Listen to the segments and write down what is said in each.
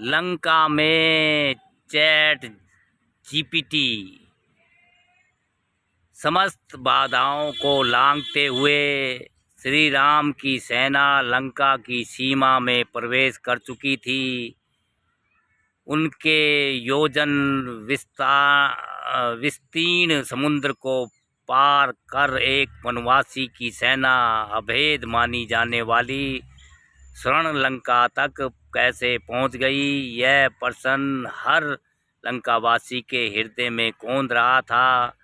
लंका में chat GPT समस्त बाधाओं को लांघते हुए श्री राम की सेना लंका की सीमा में प्रवेश कर चुकी थी। उनके योजन विस्तीर्ण समुद्र को पार कर एक वनवासी की सेना अभेद मानी जाने वाली स्वर्ण लंका तक कैसे पहुंच गई, यह प्रश्न हर लंकावासी के हृदय में कौंध रहा था।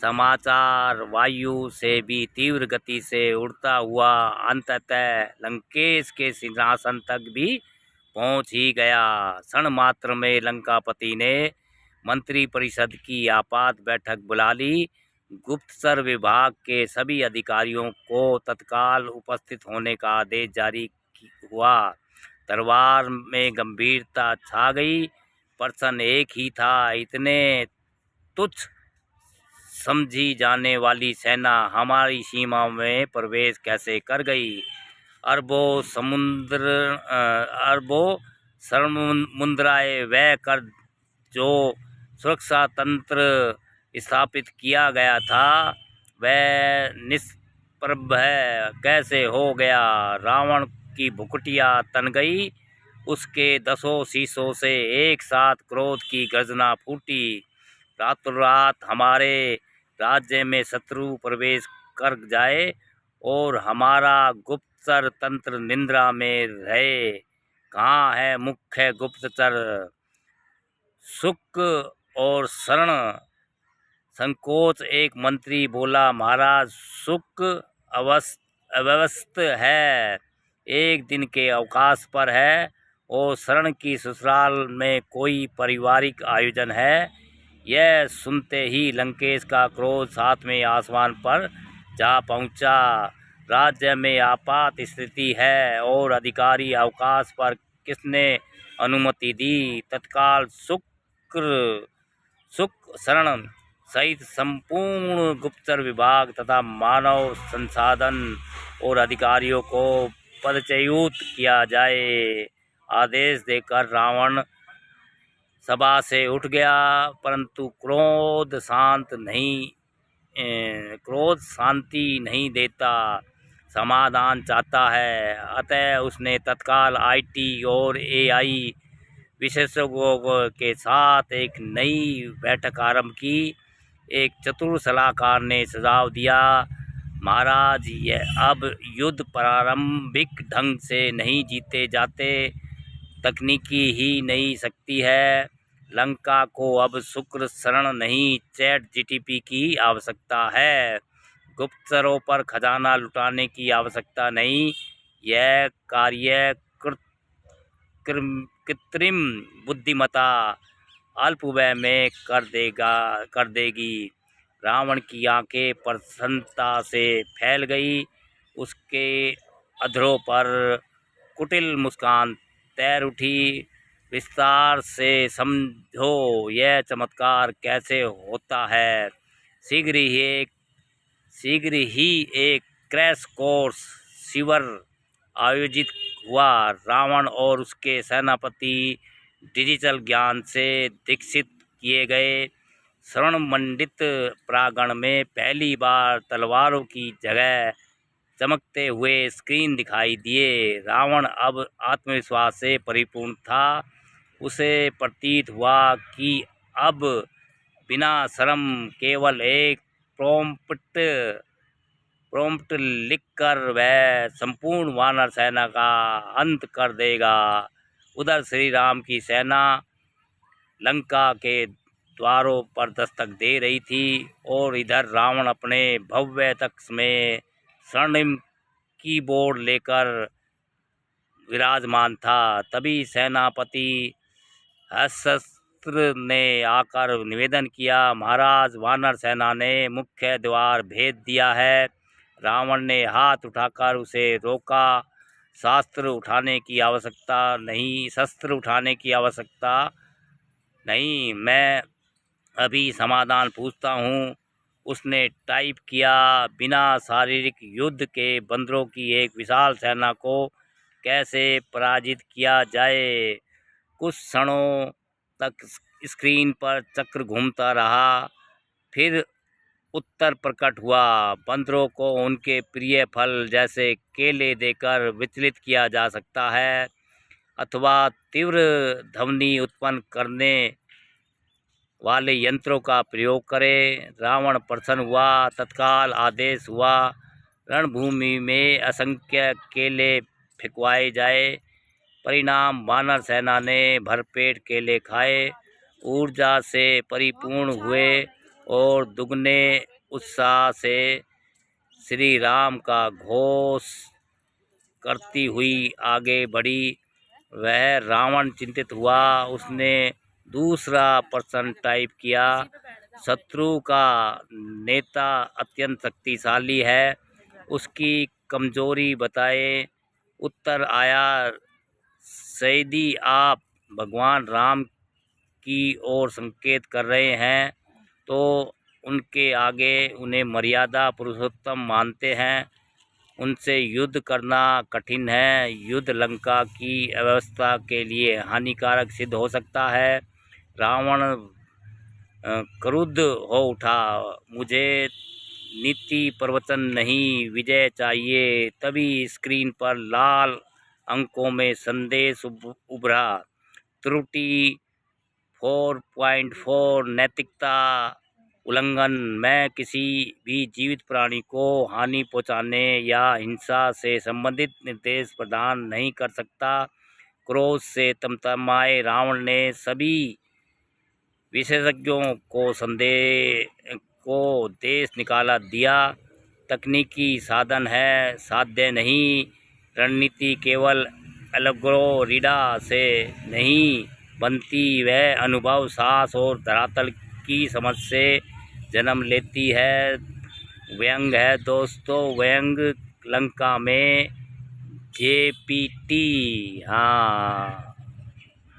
समाचार वायु से भी तीव्र गति से उड़ता हुआ अंततः लंकेश के सिंहासन तक भी पहुंच ही गया। क्षण मात्र में लंकापति ने मंत्री परिषद की आपात बैठक बुला ली। गुप्तचर विभाग के सभी अधिकारियों को तत्काल उपस्थित होने का आदेश जारी हुआ। दरबार में गंभीरता छा गई। प्रश्न एक ही था, इतने तुच्छ समझी जाने वाली सेना हमारी सीमा में प्रवेश कैसे कर गई। अरबों समुद्राए व्यय कर जो सुरक्षा तंत्र स्थापित किया गया था वह निष्प्रभ कैसे हो गया। रावण की भुकुटिया तन गई। उसके 10 शीशों से एक साथ क्रोध की गर्जना फूटी। रातों रात हमारे राज्य में शत्रु प्रवेश कर जाए और हमारा गुप्तचर तंत्र निंद्रा में रहे। कहाँ है मुख्य गुप्तचर? सुक और शरण संकोच। एक मंत्री बोला, महाराज सुक अव्यवस्थ है, एक दिन के अवकाश पर है, और शरण की ससुराल में कोई पारिवारिक आयोजन है। यह सुनते ही लंकेश का क्रोध 7वें आसमान पर जा पहुंचा। राज्य में आपात स्थिति है और अधिकारी अवकाश पर किसने अनुमति दी? तत्काल सुक शरण सहित संपूर्ण गुप्तचर विभाग तथा मानव संसाधन और अधिकारियों को पदच्युत किया जाए। आदेश देकर रावण सभा से उठ गया, परंतु क्रोध शांति नहीं देता, समाधान चाहता है। अतः उसने तत्काल IT और AI विशेषज्ञों के साथ एक नई बैठक आरंभ की। एक चतुर सलाहकार ने सुझाव दिया, महाराज अब युद्ध प्रारंभिक ढंग से नहीं जीते जाते, तकनीकी ही नहीं सकती है। लंका को अब शुक्र शरण नहीं चैट जीपीटी की आवश्यकता है। गुप्तचरों पर खजाना लुटाने की आवश्यकता नहीं। यह कार्य कृत्रिम बुद्धिमत्ता अल्प व्यय में कर देगी। रावण की आंखें प्रसन्नता से फैल गई। उसके अधरों पर कुटिल मुस्कान तैर उठी। विस्तार से समझो यह चमत्कार कैसे होता है। शीघ्र ही एक क्रैश कोर्स शिविर आयोजित हुआ। रावण और उसके सेनापति डिजिटल ज्ञान से दीक्षित किए गए। स्वर्ण मंडित प्रांगण में पहली बार तलवारों की जगह चमकते हुए स्क्रीन दिखाई दिए। रावण अब आत्मविश्वास से परिपूर्ण था। उसे प्रतीत हुआ कि अब बिना शर्म केवल एक प्रॉम्प्ट लिखकर वह संपूर्ण वानर सेना का अंत कर देगा। उधर श्री राम की सेना लंका के द्वारों पर दस्तक दे रही थी और इधर रावण अपने भव्य तख्त में स्वर्णिम कीबोर्ड लेकर विराजमान था। तभी सेनापति हर्षस्त्र ने आकर निवेदन किया, महाराज वानर सेना ने मुख्य द्वार भेद दिया है। रावण ने हाथ उठाकर उसे रोका। शस्त्र उठाने की आवश्यकता नहीं, मैं अभी समाधान पूछता हूँ। उसने टाइप किया, बिना शारीरिक युद्ध के बंदरों की एक विशाल सेना को कैसे पराजित किया जाए? कुछ क्षणों तक स्क्रीन पर चक्र घूमता रहा। फिर उत्तर प्रकट हुआ। बंदरों को उनके प्रिय फल जैसे केले देकर विचलित किया जा सकता है अथवा तीव्र ध्वनि उत्पन्न करने वाले यंत्रों का प्रयोग करें। रावण प्रसन्न हुआ। तत्काल आदेश हुआ रणभूमि में असंख्य केले फेंकवाए जाए। परिणाम वानर सेना ने भरपेट केले खाए, ऊर्जा से परिपूर्ण हुए और दुगने उत्साह से श्री राम का घोष करती हुई आगे बढ़ी। वह रावण चिंतित हुआ। उसने दूसरा प्रश्न टाइप किया, शत्रु का नेता अत्यंत शक्तिशाली है, उसकी कमजोरी बताए। उत्तर आया, यदि आप भगवान राम की ओर संकेत कर रहे हैं तो उनके आगे उन्हें मर्यादा पुरुषोत्तम मानते हैं। उनसे युद्ध करना कठिन है। युद्ध लंका की अव्यवस्था के लिए हानिकारक सिद्ध हो सकता है। रावण क्रुद्ध हो उठा, मुझे नीति प्रवचन नहीं, विजय चाहिए। तभी स्क्रीन पर लाल अंकों में संदेश उभरा, त्रुटि 4.4 नैतिकता उल्लंघन। मैं किसी भी जीवित प्राणी को हानि पहुंचाने या हिंसा से संबंधित निर्देश प्रदान नहीं कर सकता। क्रोध से तमतमाए रावण ने सभी विशेषज्ञों को देश निकाला दिया। तकनीकी साधन है, साध्य नहीं। रणनीति केवल एल्गोरिदा से नहीं बनती, वह अनुभव, साहस और धरातल की समझ से जन्म लेती है। व्यंग है दोस्तों, व्यंग लंका में जेपीटी। हाँ।